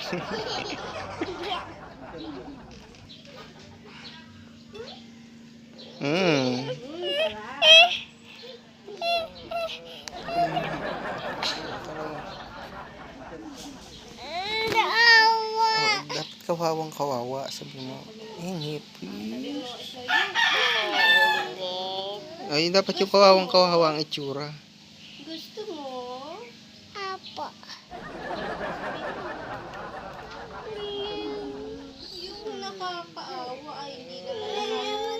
Dapat kawawang kawawa, sabi mo. Please. Ay, dapat yung kawawang kawawa ang itsura. Gusto mo? Apo. Yung nakakaawa ay hindi naman.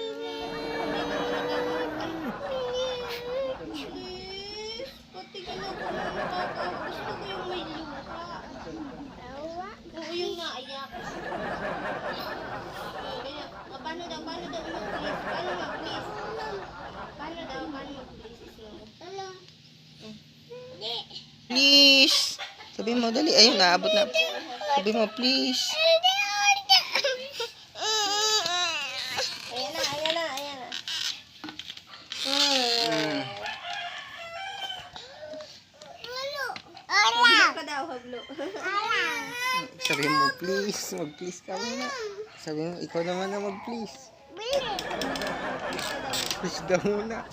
Please. Patigil ako na nakakaawa. Gusto ko yung may luha. Oo, yung naiyak. Paano daw? Paano mag-please? Paano mag-please? Paano daw? Paano mag-please? Please. Sabi mo, dali. Ayun, naabot na. Sabi mo, please. Ayan na, ayan na, ayan na. Hablo ka daw, hablo. Sabi mo, please. Mag-please ka muna. Sabi mo, ikaw naman na mag-please. Please daw muna.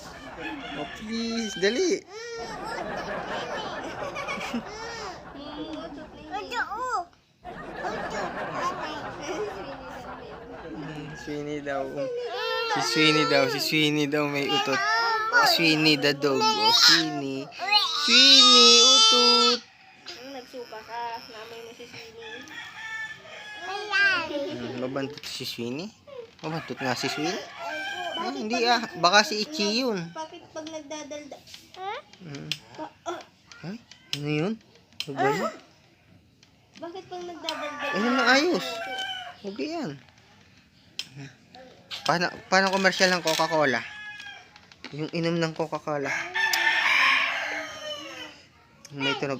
Oh, please. Dali. Sweeney daw. Si Sweeney daw may utot. Sweeney the dog. Oh, Sweeney. Sweeney, utot. Nagsuka ka. Namay mo si Sweeney. Mabantot si Sweeney? Mabantot nga si Sweeney? Hindi baka si Ichi yun. Bakit pag nagdadalda? Ay, ano yun? Ano ba yun? Bakit pag nagdadalda? Ayun na ayos. Okay yan. Paano commercial ng Coca-Cola? Yung inom ng Coca-Cola. May tunog.